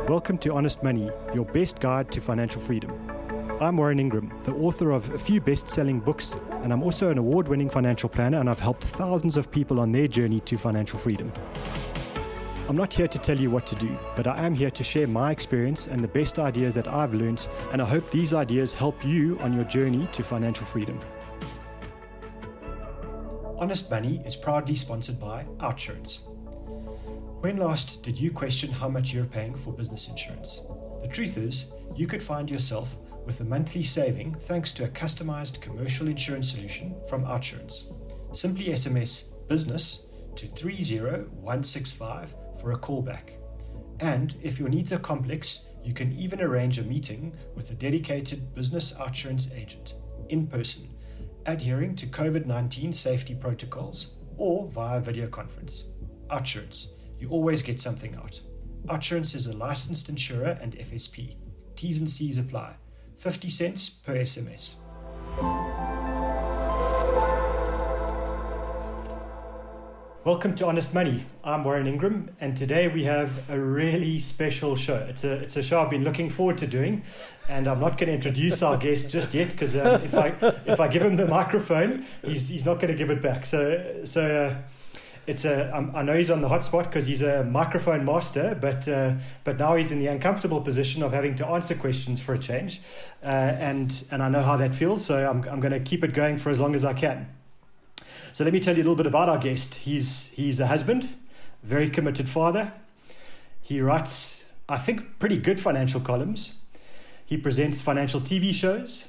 Welcome to Honest Money, your best guide to financial freedom. I'm Warren Ingram, the author of a few best-selling books, and I'm also an award-winning financial planner, and I've helped thousands of people on their journey to financial freedom. I'm not here to tell you what to do, but I am here to share my experience and the best ideas that I've learned, and I hope these ideas help you on your journey to financial freedom. Honest Money is proudly sponsored by OutSurance. When last did you question how much you're paying for business insurance? The truth is, you could find yourself with a monthly saving thanks to a customized commercial insurance solution from OutSurance. Simply SMS BUSINESS to 30165 for a callback. And if your needs are complex, you can even arrange a meeting with a dedicated business OutSurance agent in person, adhering to COVID-19 safety protocols or via video conference. OutSurance. You always get something out. OutSurance is a licensed insurer and FSP. T's and C's apply. 50 cents per SMS. Welcome to Honest Money. I'm Warren Ingram, and today we have a really special show. It's a show I've been looking forward to doing, and I'm not going to introduce our guest just yet because if I give him the microphone, he's not going to give it back. I know he's on the hot spot because he's a microphone master, but now he's in the uncomfortable position of having to answer questions for a change, and I know how that feels. So I'm going to keep it going for as long as I can. So let me tell you a little bit about our guest. He's a husband, very committed father. He writes, I think, pretty good financial columns. He presents financial TV shows.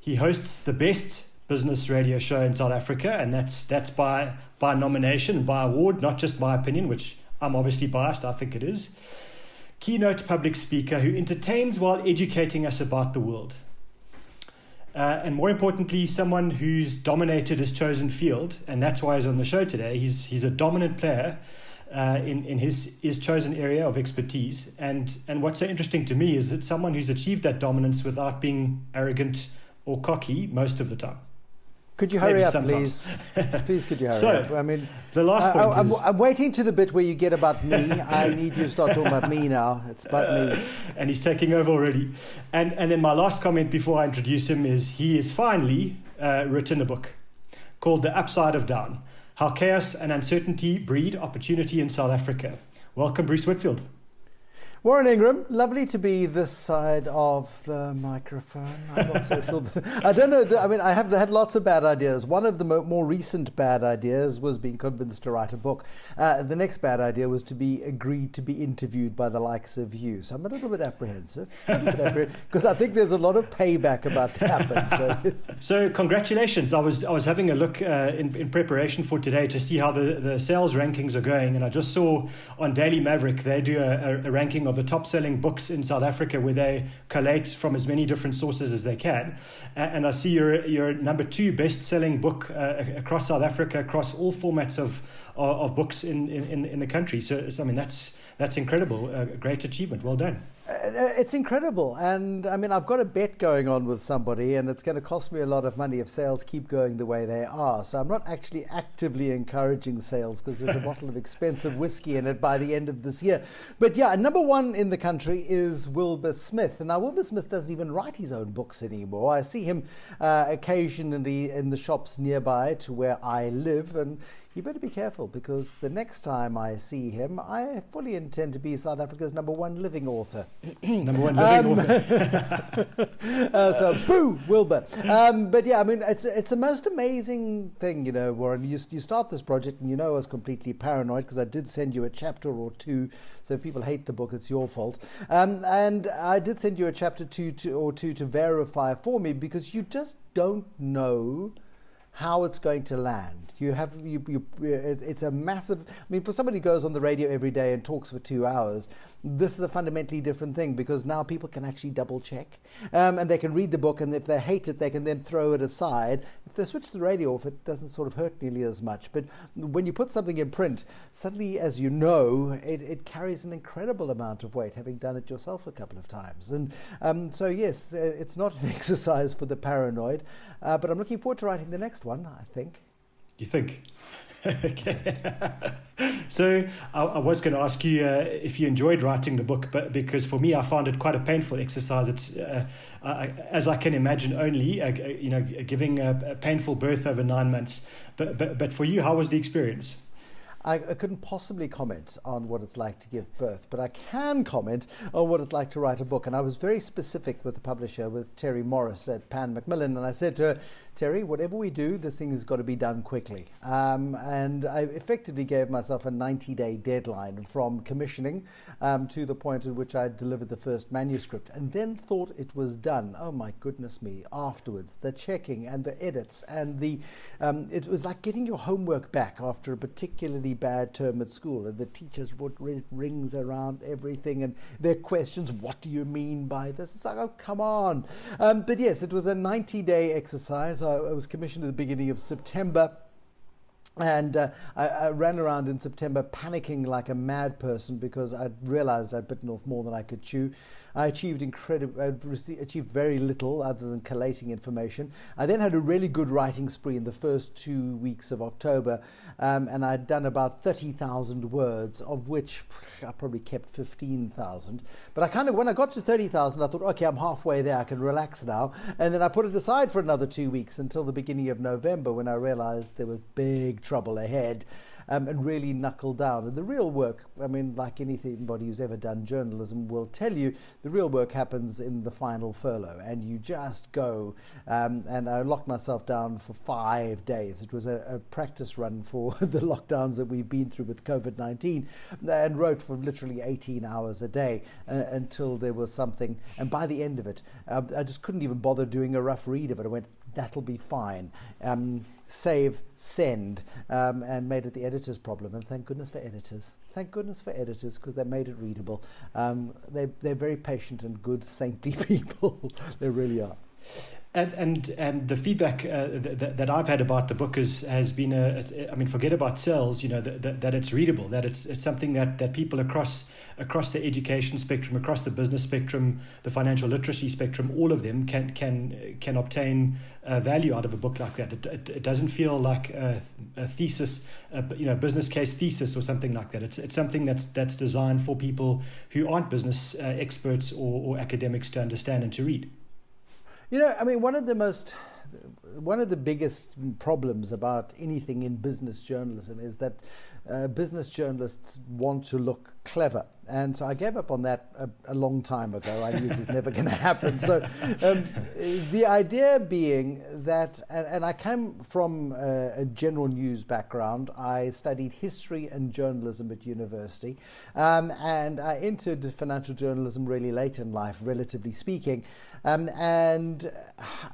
He hosts the best business radio show in South Africa, and that's by nomination, by award, not just my opinion, which I'm obviously biased, I think it is. Keynote public speaker who entertains while educating us about the world. And more importantly, someone who's dominated his chosen field, and that's why he's on the show today. He's a dominant player in his chosen area of expertise. And what's so interesting to me is that someone who's achieved that dominance without being arrogant or cocky most of the time. Could you hurry up, please? Please, could you hurry up? I mean, the last point is... I'm waiting to the bit where you get about me. I need you to start talking about me now. It's about me. And he's taking over already. And then my last comment before I introduce him is he has finally written a book called The Upside of Down: How Chaos and Uncertainty Breed Opportunity in South Africa. Welcome, Bruce Whitfield. Warren Ingram, lovely to be this side of the microphone. I'm not so sure. I don't know. I have had lots of bad ideas. One of the more recent bad ideas was being convinced to write a book. The next bad idea was to be agreed to be interviewed by the likes of you. So I'm a little bit apprehensive because I think there's a lot of payback about to happen. So congratulations. I was having a look in preparation for today to see how the sales rankings are going, and I just saw on Daily Maverick they do a ranking of the top-selling books in South Africa, where they collate from as many different sources as they can. And I see your number 2 best-selling book across South Africa, across all formats of books in the country. So I mean, that's incredible. A great achievement. Well done. It's incredible. And I mean, I've got a bet going on with somebody, and it's going to cost me a lot of money if sales keep going the way they are. So I'm not actually actively encouraging sales because there's a bottle of expensive whiskey in it by the end of this year. But yeah, number 1 in the country is Wilbur Smith. And now Wilbur Smith doesn't even write his own books anymore. I see him occasionally in the shops nearby to where I live, and you better be careful because the next time I see him, I fully intend to be South Africa's number 1 living author. Number 1 living author. So, boo, Wilbur. But yeah, I mean, it's a most amazing thing, you know, Warren. You start this project, and you know I was completely paranoid because I did send you a chapter or 2. So if people hate the book, it's your fault. And I did send you a chapter 2 to verify for me because you just don't know how it's going to land. It's a massive, I mean, for somebody who goes on the radio every day and talks for 2 hours, this is a fundamentally different thing because now people can actually double check and they can read the book, and if they hate it, they can then throw it aside. If they switch the radio off, it doesn't sort of hurt nearly as much. But when you put something in print, suddenly, as you know, it carries an incredible amount of weight, having done it yourself a couple of times. And so yes, it's not an exercise for the paranoid, but I'm looking forward to writing the next one, I think. You think? Okay. So I was going to ask you if you enjoyed writing the book, but because for me I found it quite a painful exercise. It's as I can imagine only, giving a painful birth over 9 months. But for you, how was the experience? I couldn't possibly comment on what it's like to give birth, but I can comment on what it's like to write a book. And I was very specific with the publisher, with Terry Morris at Pan Macmillan, and I said to her, Terry, whatever we do, this thing has got to be done quickly. And I effectively gave myself a 90-day deadline from commissioning to the point at which I delivered the first manuscript, and then thought it was done. Oh my goodness me, afterwards, the checking and the edits and it was like getting your homework back after a particularly bad term at school, and the teachers would rings around everything and their questions, what do you mean by this? It's like, oh, come on. But yes, it was a 90-day exercise. I was commissioned at the beginning of September, and I ran around in September panicking like a mad person because I'd realized I'd bitten off more than I could chew. I achieved very little other than collating information. I then had a really good writing spree in the first 2 weeks of October, and I'd done about 30,000 words, of which I probably kept 15,000. But when I got to 30,000, I thought, okay, I'm halfway there, I can relax now. And then I put it aside for another 2 weeks until the beginning of November, when I realized there was big trouble ahead. And really knuckle down. And the real work, I mean, like anybody who's ever done journalism will tell you, the real work happens in the final furlough, and you just go. And I locked myself down for 5 days. It was a practice run for the lockdowns that we've been through with COVID-19, and wrote for literally 18 hours a day until there was something. And by the end of it, I just couldn't even bother doing a rough read of it. I went, that'll be fine. Save, send, and made it the editor's problem. And thank goodness for editors. Thank goodness for editors, because they made it readable. They're very patient and good, saintly people. They really are. And the feedback that I've had about the book has been forget about sales, that it's readable, that it's something that people across the education spectrum, across the business spectrum, the financial literacy spectrum, all of them can obtain value out of a book like that. It doesn't feel like a thesis, business case thesis or something like that. It's something that's designed for people who aren't business experts or academics to understand and to read. One of the biggest problems about anything in business journalism is that business journalists want to look clever. And so I gave up on that a long time ago. I knew it was never going to happen. So the idea being that, and I came from a general news background. I studied history and journalism at university. And I entered financial journalism really late in life, relatively speaking. And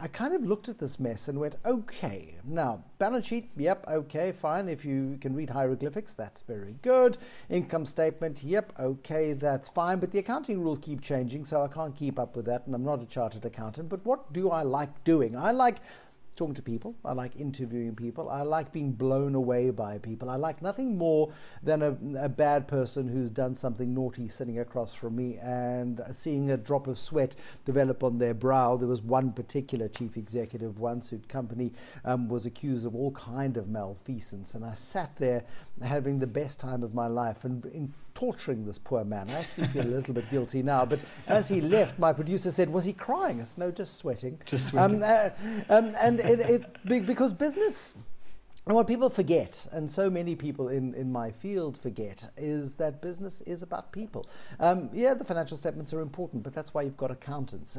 I kind of looked at this mess and went, okay, now, balance sheet, yep, okay, fine. If you can read hieroglyphics, that's very good. Income statement, yep, okay, that's fine. But the accounting rules keep changing, so I can't keep up with that, and I'm not a chartered accountant. But what do I like doing? I like talking to people. I like interviewing people. I like being blown away by people. I like nothing more than a bad person who's done something naughty sitting across from me and seeing a drop of sweat develop on their brow. There was one particular chief executive once whose company was accused of all kind of malfeasance, and I sat there having the best time of my life and in torturing this poor man. I actually feel a little bit guilty now, but as he left, my producer said, was he crying? I said, no, just sweating. Just sweating. Because business, and what people forget, and so many people in my field forget, is that business is about people. The financial statements are important, but that's why you've got accountants.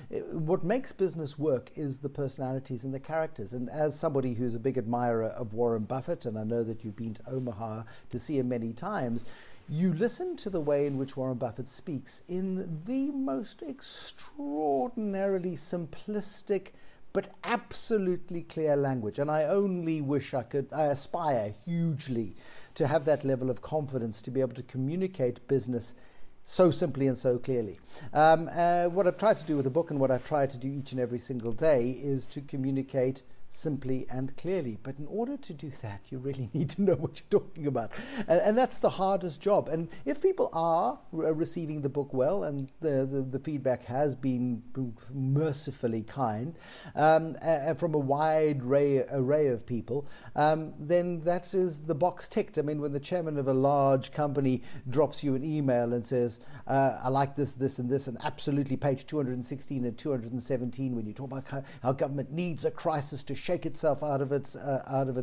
What makes business work is the personalities and the characters. And as somebody who's a big admirer of Warren Buffett, and I know that you've been to Omaha to see him many times, you listen to the way in which Warren Buffett speaks in the most extraordinarily simplistic but absolutely clear language. And I only wish I aspire hugely to have that level of confidence to be able to communicate business so simply and so clearly. What I've tried to do with the book, and what I try to do each and every single day, is to communicate simply and clearly. But in order to do that, you really need to know what you're talking about. And that's the hardest job. And if people are receiving the book well, and the feedback has been mercifully kind from a wide array of people, then that is the box ticked. I mean, when the chairman of a large company drops you an email and says, I like this, this, and this, and absolutely page 216 and 217, when you talk about how government needs a crisis to shake itself out of its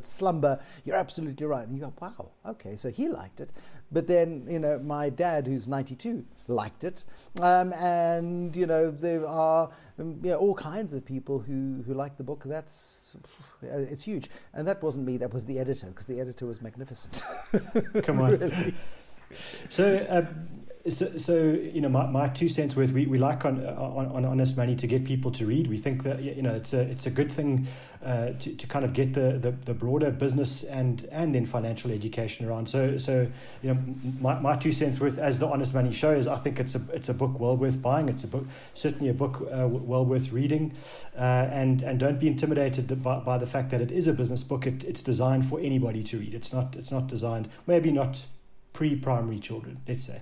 slumber, you're absolutely right. And you go, wow, okay, so he liked it. But then, my dad, who's 92, liked it. And, there are all kinds of people who like the book. It's huge. And that wasn't me, that was the editor, because the editor was magnificent. Come on. Really. So, my 2 cents worth. We like on Honest Money to get people to read. We think that it's a good thing to kind of get the broader business and then financial education around. So my 2 cents worth, as the Honest Money shows, I think it's a book well worth buying. It's certainly a book well worth reading, and don't be intimidated by the fact that it is a business book. It's designed for anybody to read. It's not designed, maybe not pre-primary children, let's say,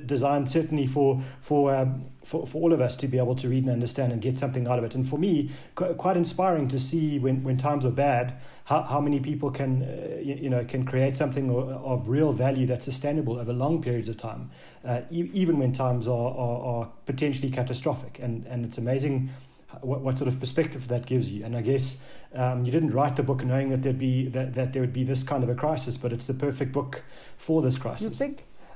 designed certainly for all of us to be able to read and understand and get something out of it. And for me, quite inspiring to see when times are bad, how many people can create something of real value that's sustainable over long periods of time, even when times are potentially catastrophic. And it's amazing what sort of perspective that gives you. And I guess you didn't write the book knowing that there would be this kind of a crisis, but it's the perfect book for this crisis.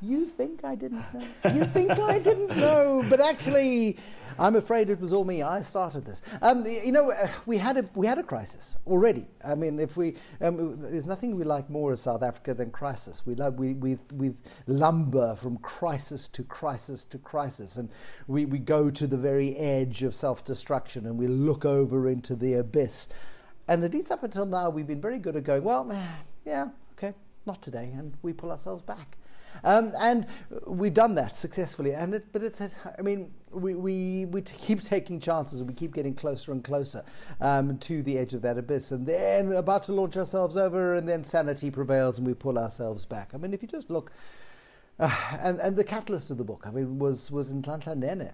You think I didn't know? You think I didn't know? But actually, I'm afraid it was all me. I started this. We had a crisis already. I mean, there's nothing we like more as South Africa than crisis. We lumber from crisis to crisis to crisis, and we go to the very edge of self-destruction, and we look over into the abyss. And at least up until now, we've been very good at going, well, yeah, okay, not today, and we pull ourselves back. And we've done that successfully, we keep taking chances, and we keep getting closer and closer to the edge of that abyss, and then about to launch ourselves over, and then sanity prevails, and we pull ourselves back. I mean, if you just look, and the catalyst of the book, was in Nhlanhla.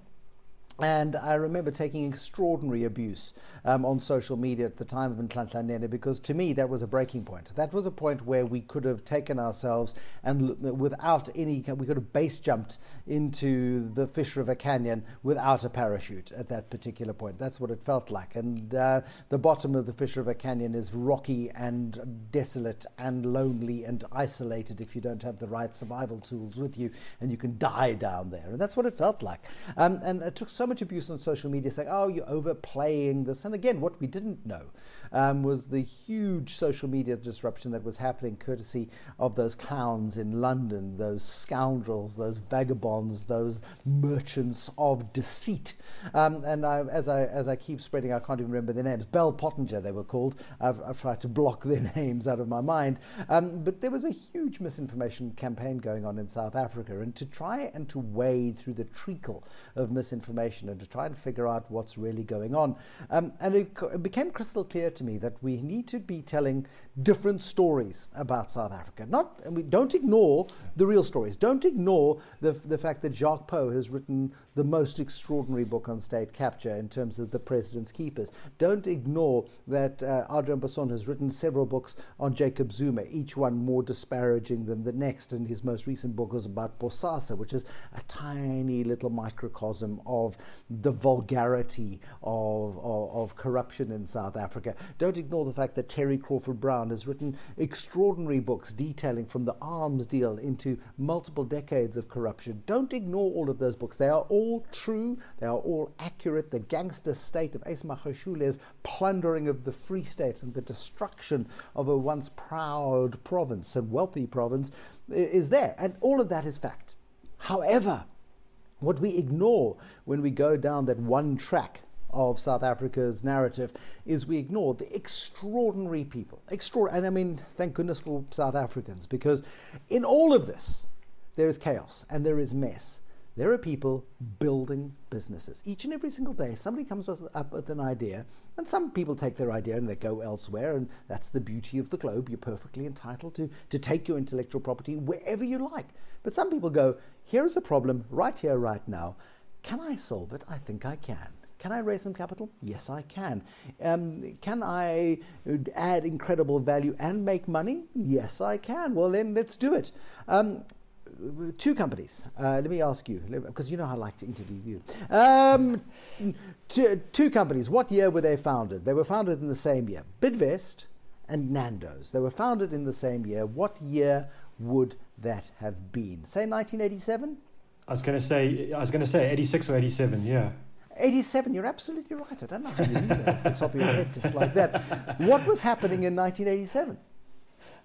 And I remember taking extraordinary abuse on social media at the time of Nhlanhla, because to me that was a breaking point. That was a point where we could have taken ourselves and we could have base jumped into the Fish River Canyon without a parachute at that particular point. That's what it felt like. And the bottom of the Fish River Canyon is rocky and desolate and lonely and isolated if you don't have the right survival tools with you, and you can die down there. And that's what it felt like. And it took so much abuse on social media saying, oh, you're overplaying this. And again, what we didn't know was the huge social media disruption that was happening courtesy of those clowns in London, those scoundrels, those vagabonds, those merchants of deceit. As I keep spreading, I can't even remember their names. Bell Pottinger, they were called. I've tried to block their names out of my mind. But there was a huge misinformation campaign going on in South Africa, and to try and to wade through the treacle of misinformation and to try and figure out what's really going on. And it became crystal clear to me that we need to be telling different stories about South Africa. Don't ignore the real stories. Don't ignore the fact that Jacques Poe has written the most extraordinary book on state capture in terms of the president's keepers. Don't ignore that Adrian Basson has written several books on Jacob Zuma, each one more disparaging than the next. And his most recent book was about Bosasa, which is a tiny little microcosm of the vulgarity of corruption in South Africa. Don't ignore the fact that Terry Crawford Brown has written extraordinary books detailing from the arms deal into multiple decades of corruption. Don't ignore all of those books. They are all true. They are all accurate. The gangster state of Ace Magoshule's plundering of the Free State and the destruction of a once proud province and wealthy province is there. And all of that is fact. However, what we ignore when we go down that one track of South Africa's narrative is we ignore the extraordinary people. And thank goodness for South Africans, because in all of this, there is chaos and there is mess. There are people building businesses. Each and every single day, somebody comes up with an idea, and some people take their idea and they go elsewhere, and that's the beauty of the globe. You're perfectly entitled to take your intellectual property wherever you like. But some people go, here's a problem right here, right now. Can I solve it? I think I can. Can I raise some capital? Yes, I can. Can I add incredible value and make money? Yes, I can. Well, then let's do it. Two companies. Let me ask you, because you know I like to interview you. Two companies. What year were they founded? They were founded in the same year. Bidvest and Nando's. They were founded in the same year. What year would that have been? Say 1987? I was going to say 86 or 87, yeah. 87, you're absolutely right. I don't know how you knew that off the top of your head just like that. What was happening in 1987?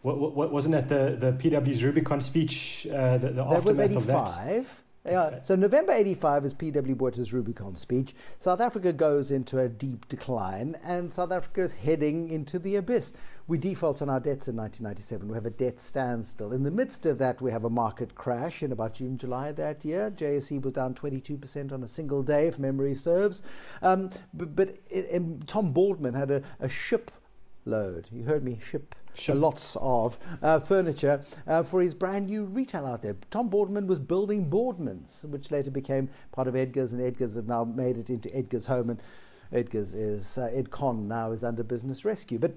What wasn't that the PWs Rubicon Speech, the aftermath was 85. of that? Okay. So November 85 is PW Botha's Rubicon Speech. South Africa goes into a deep decline, and South Africa is heading into the abyss. We default on our debts in 1997. We have a debt standstill. In the midst of that, we have a market crash in about June, July that year. JSE was down 22% on a single day, if memory serves. But Tom Boardman had a shipload. You heard me, ship. Lots of furniture for his brand new retail outlet. Tom Boardman was building Boardmans, which later became part of Edgar's, and Edgar's have now made it into Edgar's Home, and Edgar's is Edcon now is under business rescue. But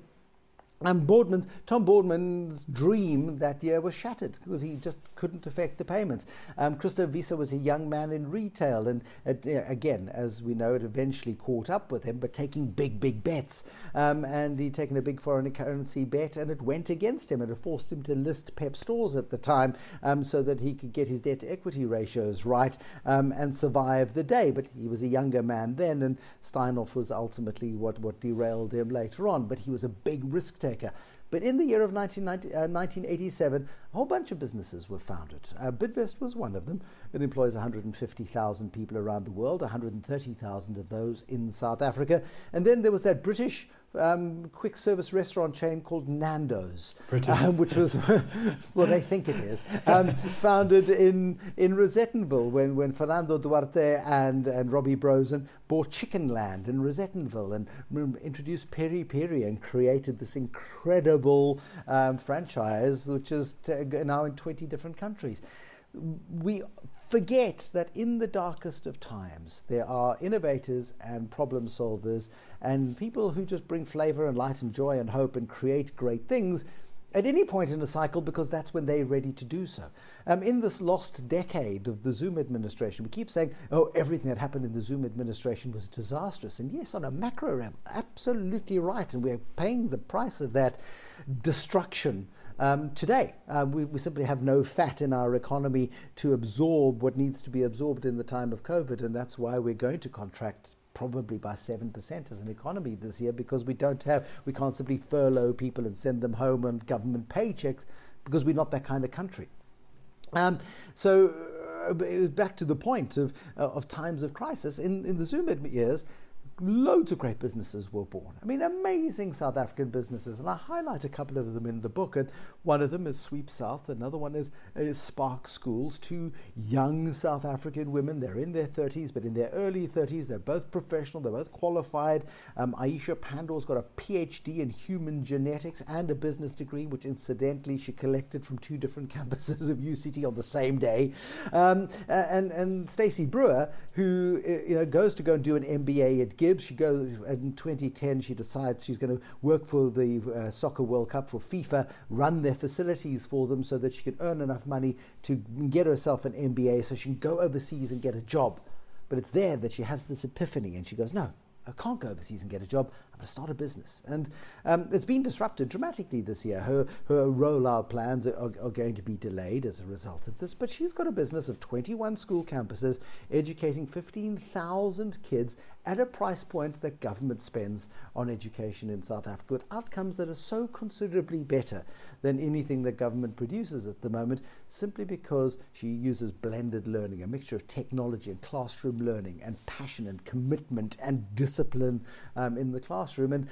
Tom Boardman's dream that year was shattered because he just couldn't affect the payments. Christo Wiese was a young man in retail, and again, as we know, it eventually caught up with him, but taking big bets. And he'd taken a big foreign currency bet, and it went against him, and it forced him to list PEP stores at the time so that he could get his debt-to-equity ratios right and survive the day. But he was a younger man then, and Steinhoff was ultimately what derailed him later on. But he was a big risk taker. But in the year of 1987, a whole bunch of businesses were founded. Bidvest was one of them. It employs 150,000 people around the world, 130,000 of those in South Africa. And then there was that British quick service restaurant chain called Nando's, which was, well, they think it is, founded in Rosettenville when Fernando Duarte and Robbie Brosen bought Chicken Land in Rosettenville and introduced Peri Peri and created this incredible franchise, which is now in 20 different countries. We forget that in the darkest of times, there are innovators and problem solvers and people who just bring flavor and light and joy and hope and create great things at any point in the cycle, because that's when they're ready to do so. In this lost decade of the Zuma administration, we keep saying, oh, everything that happened in the Zuma administration was disastrous. And yes, on a macro level, absolutely right. And we're paying the price of that destruction today. We simply have no fat in our economy to absorb what needs to be absorbed in the time of COVID, and that's why we're going to contract probably by 7% as an economy this year, because we can't simply furlough people and send them home on government paychecks, because we're not that kind of country. So back to the point of times of crisis, in the Zuma years, loads of great businesses were born. I mean, amazing South African businesses, and I highlight a couple of them in the book. And one of them is Sweep South, another one is Spark Schools, two young South African women. They're in their 30s, but in their early 30s, they're both professional, they're both qualified. Aisha Pandor's got a PhD in human genetics and a business degree, which incidentally she collected from two different campuses of UCT on the same day. And Stacey Brewer, who goes to go and do an MBA at Gibbs. She goes in 2010. She decides she's going to work for the Soccer World Cup for FIFA, run their facilities for them so that she can earn enough money to get herself an MBA so she can go overseas and get a job. But it's there that she has this epiphany, and she goes, no, I can't go overseas and get a job. I'm going to start a business. And it's been disrupted dramatically this year. Her rollout plans are going to be delayed as a result of this. But she's got a business of 21 school campuses, educating 15,000 kids at a price point that government spends on education in South Africa, with outcomes that are so considerably better than anything that government produces at the moment, simply because she uses blended learning, a mixture of technology and classroom learning and passion and commitment and discipline in the classroom. classroom. And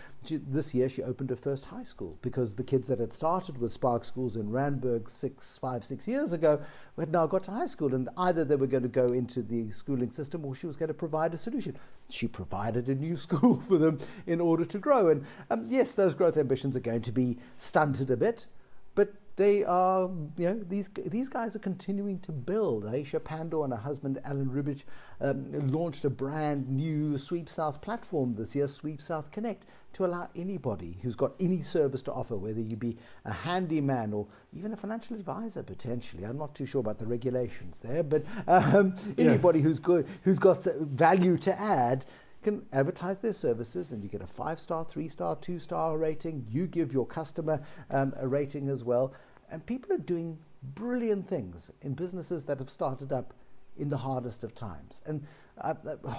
this year she opened her first high school, because the kids that had started with Spark schools in Randburg 6 years ago had now got to high school, and either they were going to go into the schooling system or she was going to provide a solution. She provided a new school for them in order to grow. And yes, those growth ambitions are going to be stunted a bit, but they are, these guys are continuing to build. Aisha Pandor and her husband Alan Rubich launched a brand new Sweep South platform this year, Sweep South Connect, to allow anybody who's got any service to offer, whether you be a handyman or even a financial advisor potentially. I'm not too sure about the regulations there, but anybody who's got value to add can advertise their services, and you get a 5-star, 3-star, 2-star rating. You give your customer a rating as well. And people are doing brilliant things in businesses that have started up in the hardest of times. And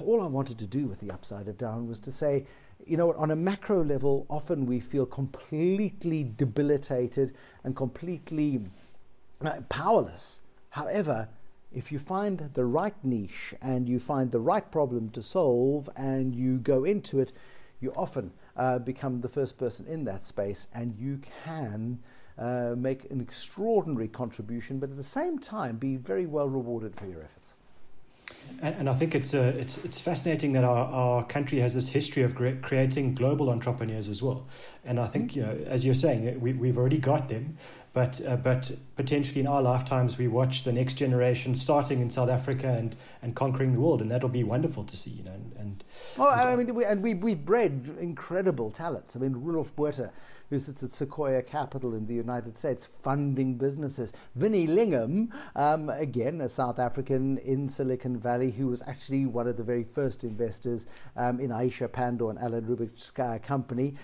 all I wanted to do with the Upside of Down was to say, on a macro level, often we feel completely debilitated and completely powerless. However, if you find the right niche and you find the right problem to solve and you go into it, you often become the first person in that space, and you can make an extraordinary contribution, but at the same time be very well rewarded for your efforts. And I think it's fascinating that our country has this history of creating global entrepreneurs as well. And I think, as you're saying, we've already got them, but potentially in our lifetimes we watch the next generation starting in South Africa and conquering the world, and that'll be wonderful to see. We've bred incredible talents. I mean, Rudolf Buerter, who sits at Sequoia Capital in the United States, funding businesses. Vinnie Lingham, again, a South African in Silicon Valley, who was actually one of the very first investors in Aisha Pandor and Alan Rubich's company.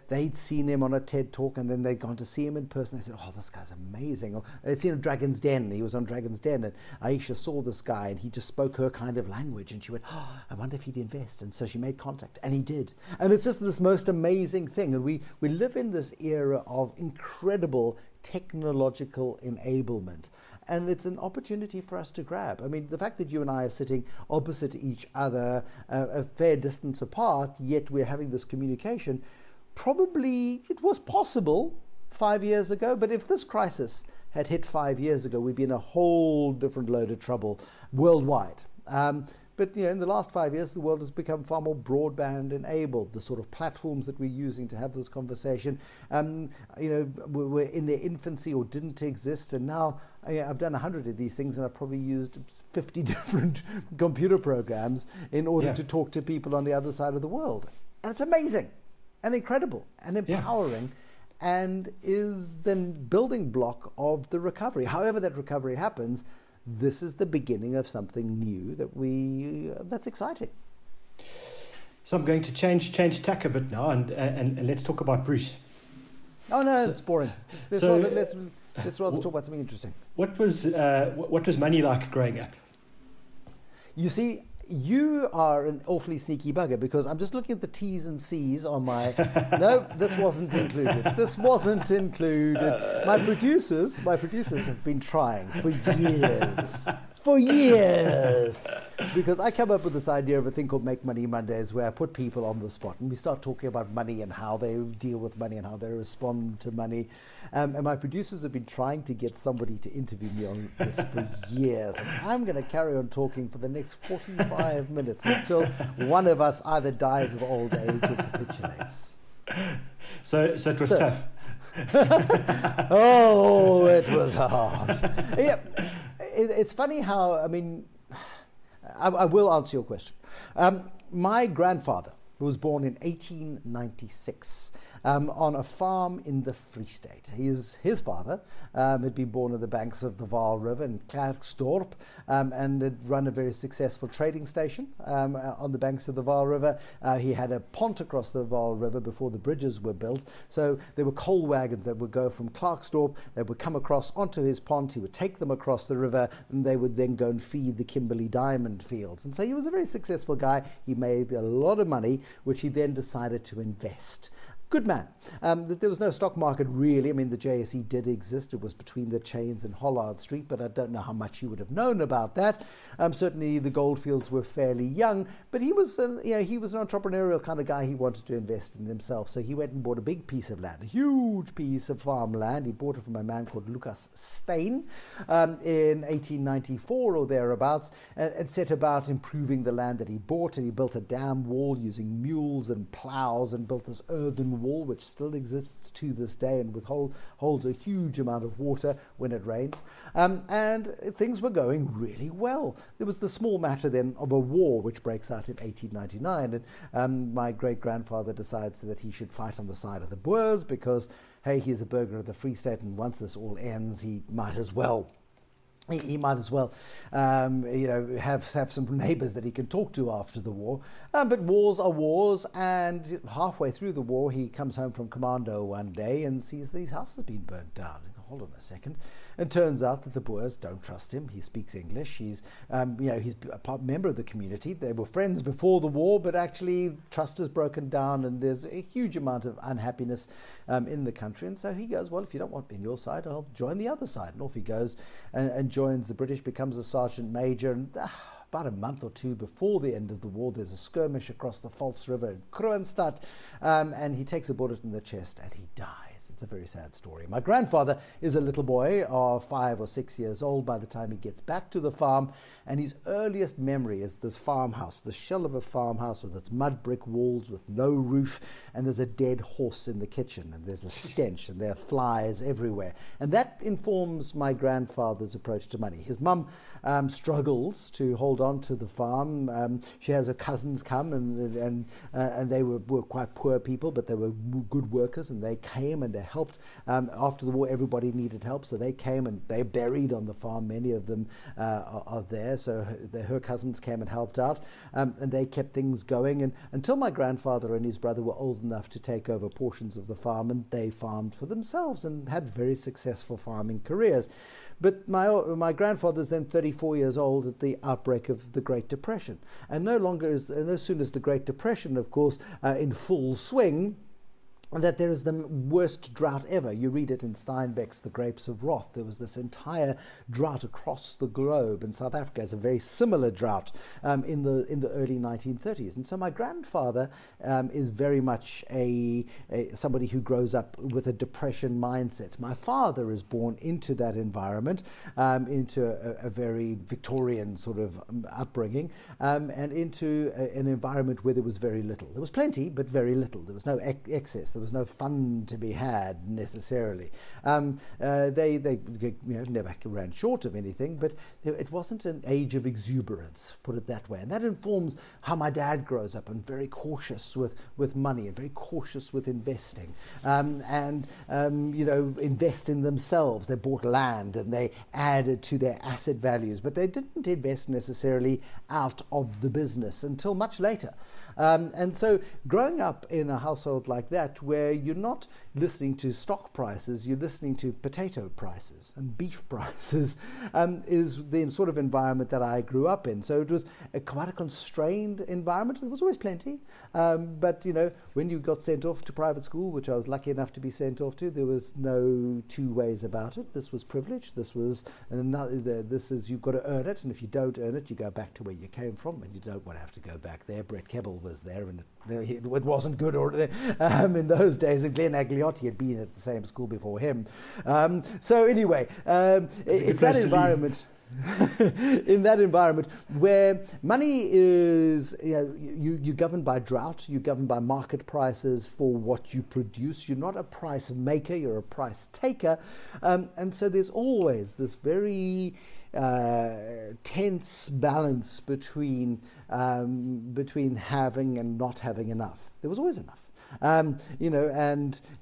They'd seen him on a TED Talk, and then they'd gone to see him in person. They said, "Oh, this guy's amazing." Or they'd seen Dragon's Den. He was on Dragon's Den, and Aisha saw this guy, and he just spoke her kind of language, and she went, "Oh, I wonder if he'd invest." And so she made contact, and he did. And it's just this most amazing thing. And we live in this era of incredible technological enablement, and it's an opportunity for us to grab. I mean, the fact that you and I are sitting opposite each other, a fair distance apart, yet we're having this communication, probably it was possible 5 years ago, but if this crisis had hit 5 years ago, we'd be in a whole different load of trouble worldwide. But in the last 5 years, the world has become far more broadband enabled. The sort of platforms that we're using to have this conversation, were in their infancy or didn't exist. And now I've done 100 of these things, and I've probably used 50 different computer programs in order to talk to people on the other side of the world. And it's amazing and incredible and empowering. And is then building block of the recovery. However that recovery happens, this is the beginning of something new that's exciting. So I'm going to change tack a bit now, and let's talk about Bruce. Oh no, it's boring. Let's rather talk about something interesting. What was money like growing up? You see, you are an awfully sneaky bugger, because I'm just looking at the T's and C's on my... No, this wasn't included. This wasn't included. My producers have been trying for years. For years. Because I come up with this idea of a thing called Make Money Mondays, where I put people on the spot and we start talking about money and how they deal with money and how they respond to money. And my producers have been trying to get somebody to interview me on this for years. And I'm going to carry on talking for the next 45 minutes until one of us either dies of old age or capitulates. So it was tough. Oh, it was hard. Yeah. It's funny how, I will answer your question. My grandfather was born in 1896 on a farm in the Free State. His father had been born on the banks of the Vaal River in Klerksdorp and had run a very successful trading station on the banks of the Vaal River. He had a pont across the Vaal River before the bridges were built. So there were coal wagons that would go from Klerksdorp, they would come across onto his pont, he would take them across the river, and they would then go and feed the Kimberley diamond fields. And so he was a very successful guy. He made a lot of money, which he then decided to invest. Good man. That there was no stock market really. I mean, the JSE did exist. It was between the Chains and Hollard Street, but I don't know how much he would have known about that. Certainly, the Goldfields were fairly young, but he was an entrepreneurial kind of guy. He wanted to invest in himself, so he went and bought a big piece of land, a huge piece of farmland. He bought it from a man called Lucas Steyn in 1894 or thereabouts, and set about improving the land that he bought. And he built a dam wall using mules and plows, and built this earthen wall which still exists to this day and holds a huge amount of water when it rains, and things were going really well. There was the small matter then of a war which breaks out in 1899, and my great-grandfather decides that he should fight on the side of the Boers because, hey, he's a burgher of the Free State, and once this all ends, he might as well have some neighbours that he can talk to after the war. But wars are wars, and halfway through the war, he comes home from commando one day and sees that his house has been burnt down. Hold on a second. And turns out that the Boers don't trust him. He speaks English. He's a member of the community. They were friends before the war, but actually trust has broken down, and there's a huge amount of unhappiness in the country. And so he goes, well, if you don't want me on your side, I'll join the other side. And off he goes and joins the British, becomes a sergeant major, and about a month or two before the end of the war, there's a skirmish across the Pfalz River in Kroonstad, and he takes a bullet in the chest and he dies. It's a very sad story. My grandfather is a little boy of 5 or 6 years old by the time he gets back to the farm, and his earliest memory is this farmhouse, the shell of a farmhouse with its mud brick walls with no roof, and there's a dead horse in the kitchen, and there's a stench, and there are flies everywhere. And that informs my grandfather's approach to money. His mum struggles to hold on to the farm. She has her cousins come, and they were quite poor people, but they were good workers, and they came and they helped. After the war, everybody needed help, so they came and they buried on the farm. Many of them are there, so her cousins came and helped out, and they kept things going, and until my grandfather and his brother were old enough to take over portions of the farm, and they farmed for themselves and had very successful farming careers. But my grandfather's then 34 years old at the outbreak of the Great Depression, and no sooner is the Great Depression, of course, in full swing, that there is the worst drought ever. You read it in Steinbeck's The Grapes of Wrath. There was this entire drought across the globe, and South Africa has a very similar drought in the early 1930s. And so my grandfather is very much somebody who grows up with a depression mindset. My father is born into that environment, into a very Victorian sort of upbringing, and into an environment where there was very little. There was plenty, but very little. There was no excess. There was no fun to be had necessarily. They never ran short of anything, but it wasn't an age of exuberance, put it that way. And that informs how my dad grows up, and very cautious with money, and very cautious with investing, invest in themselves. They bought land and they added to their asset values, but they didn't invest necessarily out of the business until much later. And so growing up in a household like that, where you're not listening to stock prices, you're listening to potato prices and beef prices, is the sort of environment that I grew up in. So it was quite a constrained environment. There was always plenty, but when you got sent off to private school, which I was lucky enough to be sent off to, there was no two ways about it. This was privilege. This is you've got to earn it, and if you don't earn it, you go back to where you came from, and you don't want to have to go back there. Brett Kebbell was there, and it wasn't good in those days, and Glenn Agliotti had been at the same school before him. So anyway, in that environment, in that environment where money is, you're governed by drought, you're governed by market prices for what you produce. You're not a price maker, you're a price taker, and so there's always this very tense balance between having and not having enough. There was always enough. And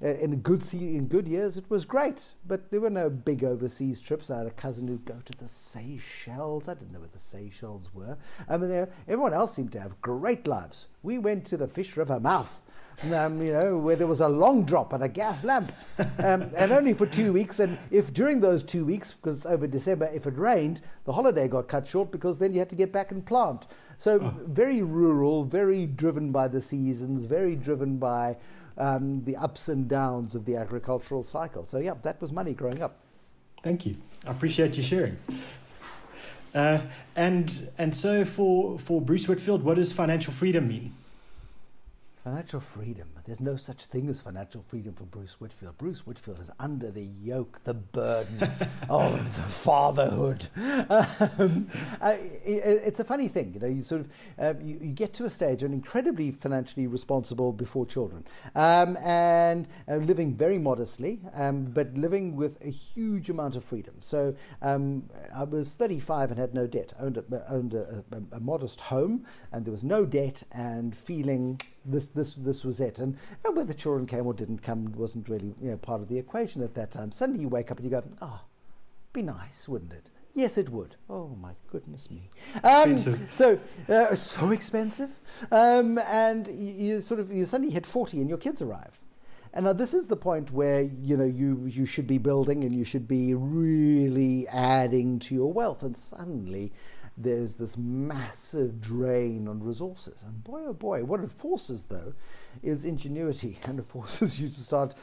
in good years it was great, but there were no big overseas trips. I had a cousin who'd go to the Seychelles. I didn't know what the Seychelles were. Everyone else seemed to have great lives. We went to the Fish River mouth, where there was a long drop and a gas lamp, and only for 2 weeks. And if during those 2 weeks, because over December, if it rained, the holiday got cut short because then you had to get back and plant. So very rural, very driven by the seasons, very driven by the ups and downs of the agricultural cycle. So yeah, that was money growing up. Thank you. I appreciate you sharing. And so for Bruce Whitfield, what does financial freedom mean? Financial freedom. There's no such thing as financial freedom for Bruce Whitfield. Bruce Whitfield is under the yoke, the burden of fatherhood. It's a funny thing, you know. You sort of you get to a stage, and incredibly financially responsible before children, and living very modestly, but living with a huge amount of freedom. So I was 35 and had no debt. Owned a modest home, and there was no debt, and feeling this was it. And whether children came or didn't come wasn't really, you know, part of the equation at that time. Suddenly you wake up and you go, oh, be nice, wouldn't it? Yes, it would. Oh my goodness me! So expensive, and you suddenly hit 40 and your kids arrive. And now this is the point where, you know, you should be building and you should be really adding to your wealth, and suddenly there's this massive drain on resources. And boy, oh boy, what it forces, though, is ingenuity, and it forces you to start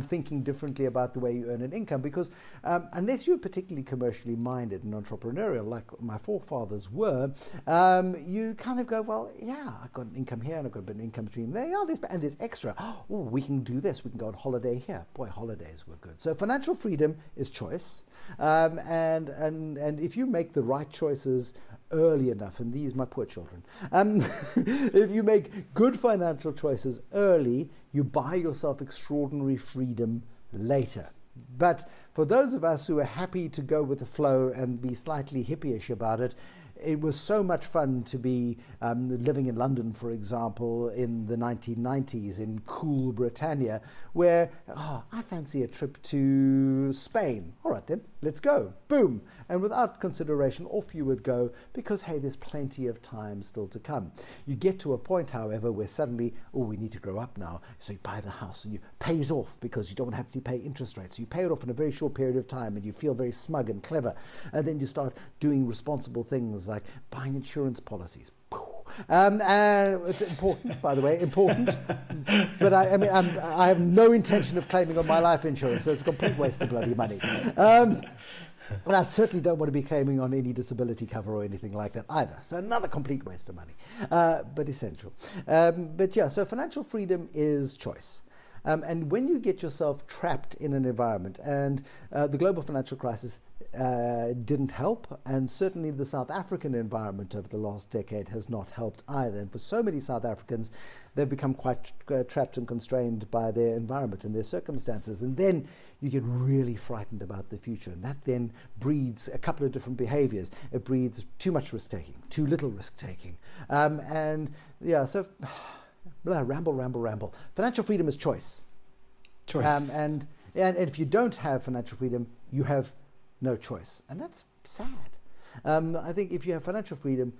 thinking differently about the way you earn an income, because unless you're particularly commercially minded and entrepreneurial, like my forefathers were, you kind of go, well, yeah, I've got an income here and I've got an income stream there, and there's extra. Oh, we can do this. We can go on holiday here. Boy, holidays were good. So financial freedom is choice. And if you make the right choices early enough, and these, my poor children, if you make good financial choices early, you buy yourself extraordinary freedom later. But for those of us who are happy to go with the flow and be slightly hippie-ish about it, it was so much fun to be living in London, for example, in the 1990s, in cool Britannia, where, I fancy a trip to Spain. All right then, let's go. Boom. And without consideration, off you would go, because, hey, there's plenty of time still to come. You get to a point, however, where suddenly, we need to grow up now. So you buy the house and you pay it off because you don't have to pay interest rates. So you pay it off in a very short period of time and you feel very smug and clever. And then you start doing responsible things like buying insurance policies. And important, by the way, important. But I have no intention of claiming on my life insurance, so it's a complete waste of bloody money. And I certainly don't want to be claiming on any disability cover or anything like that either. So another complete waste of money, but essential. But yeah, so financial freedom is choice. And when you get yourself trapped in an environment, and the global financial crisis didn't help, and certainly the South African environment over the last decade has not helped either. And for so many South Africans, they've become quite trapped and constrained by their environment and their circumstances. And then you get really frightened about the future. And that then breeds a couple of different behaviors. It breeds too much risk-taking, too little risk-taking. And yeah, so ramble. Financial freedom is choice. And if you don't have financial freedom, you have no choice. And that's sad. I think if you have financial freedom,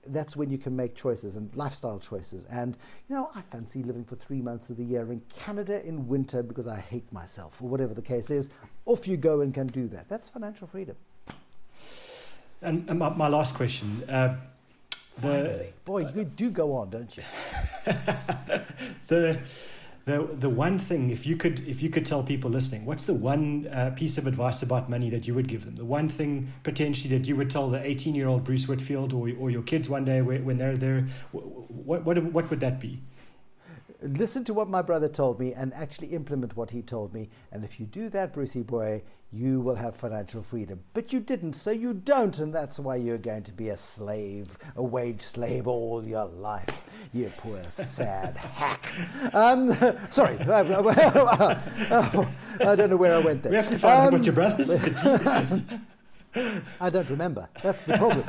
that's when you can make choices and lifestyle choices. And, you know, I fancy living for 3 months of the year in Canada in winter because I hate myself, or whatever the case is. Off you go and can do that. That's financial freedom. And my last question. Finally. Boy, you do go on, don't you? The one thing, if you could tell people listening, what's the one piece of advice about money that you would give them? The one thing potentially that you would tell the 18-year-old Bruce Whitfield or your kids one day when they're there, what would that be? Listen to what my brother told me and actually implement what he told me. And if you do that, Brucey boy, you will have financial freedom. But you didn't, so you don't. And that's why you're going to be a slave, a wage slave all your life. You poor, sad hack. Sorry. I don't know where I went there. We have to find out what your brother said. I don't remember. That's the problem.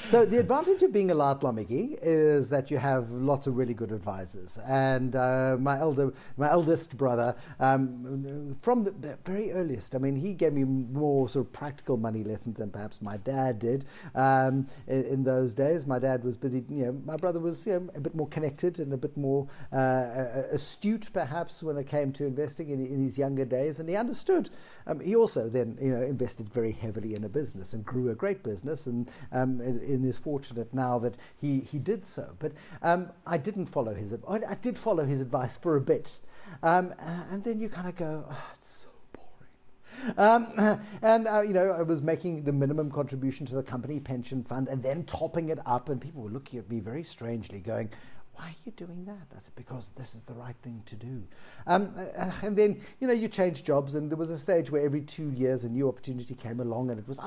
So the advantage of being a Laatlamiki is that you have lots of really good advisors. And my eldest brother, from the very earliest, I mean, he gave me more sort of practical money lessons than perhaps my dad did. In those days, my dad was busy. My brother was a bit more connected and a bit more astute, perhaps, when it came to investing in his younger days, and he understood. He also then invested very heavily in a business and grew a great business, and is fortunate now that he did so. But I didn't follow his advice. I did follow his advice for a bit, and then you kind of go, oh, it's so boring. I was making the minimum contribution to the company pension fund and then topping it up, and people were looking at me very strangely going, why are you doing that? I said, because this is the right thing to do. And then, you change jobs, and there was a stage where every 2 years a new opportunity came along, and it was,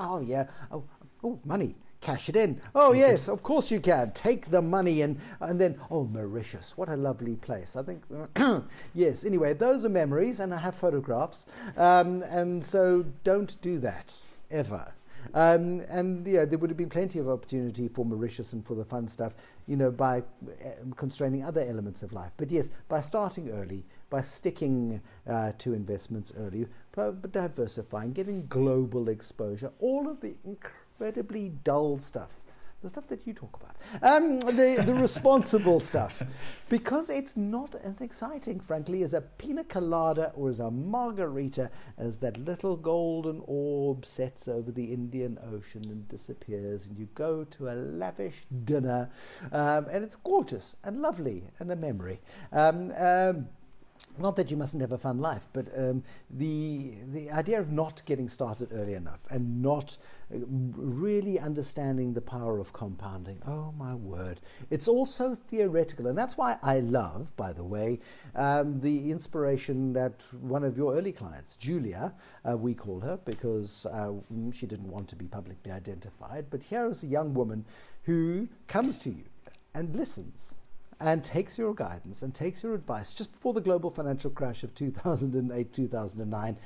money, cash it in. Oh, yes, of course you can. Take the money, and then, Mauritius, what a lovely place. I think, yes, anyway, those are memories, and I have photographs, and so don't do that, ever. There would have been plenty of opportunity for Mauritius and for the fun stuff, by constraining other elements of life. But yes, by starting early, by sticking to investments early, but diversifying, getting global exposure, all of the incredibly dull stuff, the stuff that you talk about, the responsible stuff, because it's not as exciting, frankly, as a pina colada or as a margarita, as that little golden orb sets over the Indian Ocean and disappears, and you go to a lavish dinner, and it's gorgeous and lovely and a memory. Not that you mustn't have a fun life, but the idea of not getting started early enough and not really understanding the power of compounding, oh my word. It's also theoretical, and that's why I love, by the way, the inspiration that one of your early clients, Julia, we call her because she didn't want to be publicly identified, but here is a young woman who comes to you and listens and takes your guidance and takes your advice just before the global financial crash of 2008, 2009,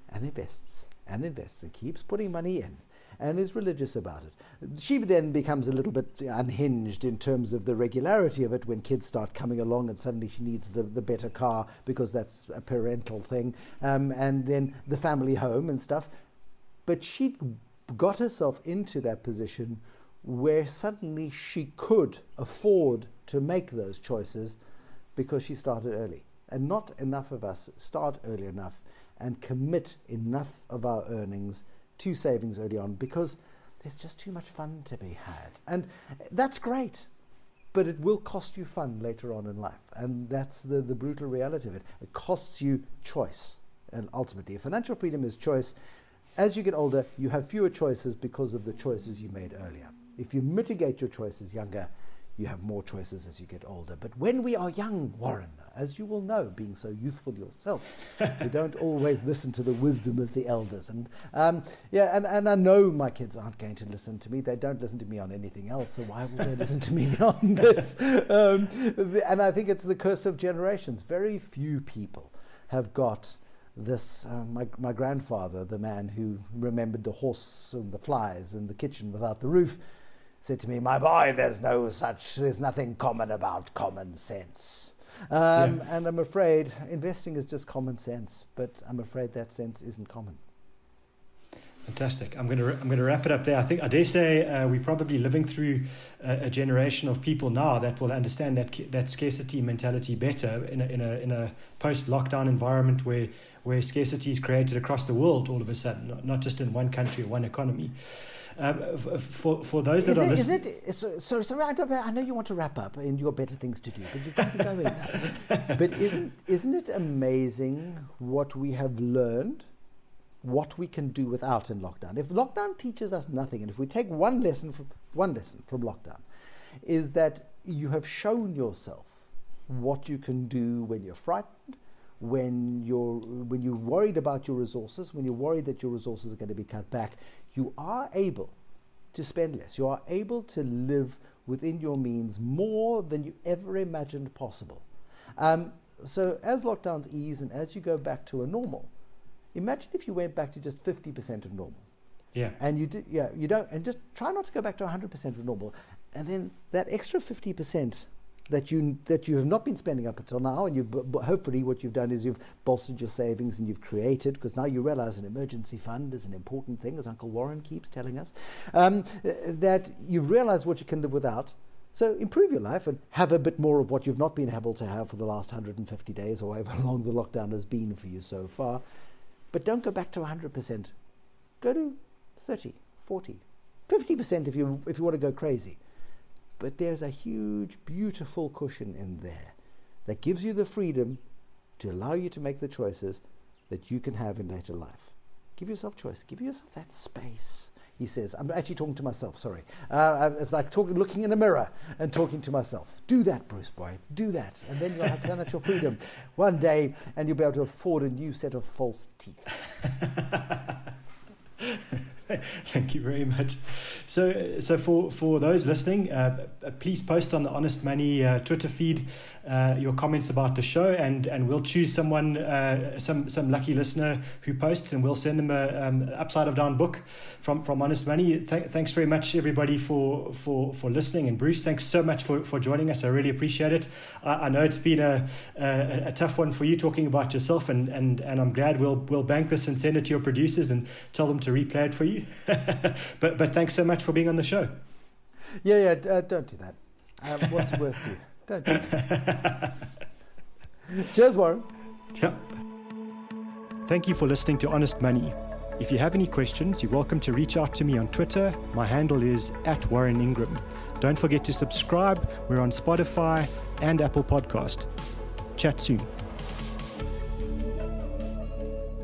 and invests and keeps putting money in and is religious about it. She then becomes a little bit unhinged in terms of the regularity of it when kids start coming along, and suddenly she needs the better car because that's a parental thing, and then the family home and stuff. But she got herself into that position where suddenly she could afford to make those choices because she started early. And not enough of us start early enough and commit enough of our earnings to savings early on because there's just too much fun to be had. And that's great, but it will cost you fun later on in life. And that's the brutal reality of it. It costs you choice. And ultimately, financial freedom is choice. As you get older, you have fewer choices because of the choices you made earlier. If you mitigate your choices younger, you have more choices as you get older. But when we are young, Warren, as you will know, being so youthful yourself, we don't always listen to the wisdom of the elders. And and I know my kids aren't going to listen to me. They don't listen to me on anything else, so why would they listen to me on this? And I think it's the curse of generations. Very few people have got this. My grandfather, the man who remembered the horse and the flies in the kitchen without the roof, said to me, "My boy, there's nothing common about common sense." And I'm afraid investing is just common sense, but I'm afraid that sense isn't common. Fantastic. I'm going to wrap it up there. I dare say we're probably living through a generation of people now that will understand that scarcity mentality better in a post-lockdown environment where scarcity is created across the world all of a sudden, not just in one country or one economy. For those that are listening, sorry, I know you want to wrap up and you've got better things to do, but you've got to go in now. But isn't it amazing what we have learned, what we can do without in lockdown? If lockdown teaches us nothing, and if we take one lesson from lockdown, is that you have shown yourself what you can do when you're frightened, when you're worried about your resources, when you're worried that your resources are going to be cut back. You are able to spend less. You are able to live within your means more than you ever imagined possible. So as lockdowns ease and as you go back to a normal, imagine if you went back to just 50% of normal. Yeah. And you don't, and just try not to go back to 100% of normal. And then that extra 50% that you have not been spending up until now, and hopefully what you've done is you've bolstered your savings and you've created, because now you realize an emergency fund is an important thing, as Uncle Warren keeps telling us, that you've realized what you can live without. So improve your life and have a bit more of what you've not been able to have for the last 150 days or however long the lockdown has been for you so far. But don't go back to 100%. Go to 30, 40, 50% if you want to go crazy. But there's a huge, beautiful cushion in there that gives you the freedom to allow you to make the choices that you can have in later life. Give yourself choice. Give yourself that space. He says, I'm actually talking to myself, sorry. It's like looking in a mirror and talking to myself. Do that, Bruce boy, do that. And then you'll have financial freedom one day and you'll be able to afford a new set of false teeth. Thank you very much. So for those listening, please post on the Honest Money Twitter feed your comments about the show, and we'll choose someone, some lucky listener who posts, and we'll send them a upside of down book from Honest Money. Thanks very much, everybody, for listening, and Bruce, thanks so much for joining us. I really appreciate it. I know it's been a tough one for you talking about yourself, and I'm glad we'll bank this and send it to your producers and tell them to replay it for you. but thanks so much for being on the show. Don't do that. What's it worth to you? Don't do that. Cheers, Warren. Yeah. Thank you for listening to Honest Money. If you have any questions, you're welcome to reach out to me on Twitter. My handle is @WarrenIngram. Don't forget to subscribe. We're on Spotify and Apple Podcast. Chat soon.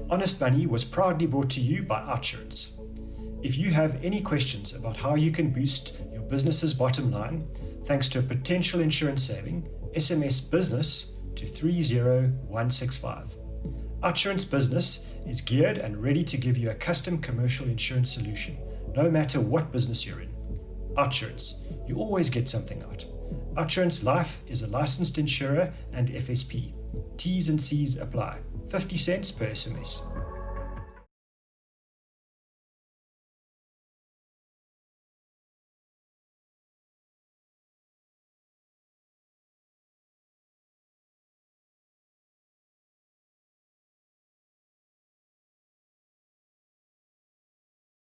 Honest Money was proudly brought to you by Outsurance. If you have any questions about how you can boost your business's bottom line, thanks to a potential insurance saving, SMS BUSINESS to 30165. Outsurance Business is geared and ready to give you a custom commercial insurance solution, no matter what business you're in. Outsurance, you always get something out. Outsurance Life is a licensed insurer and FSP. T's and C's apply. 50 cents per SMS.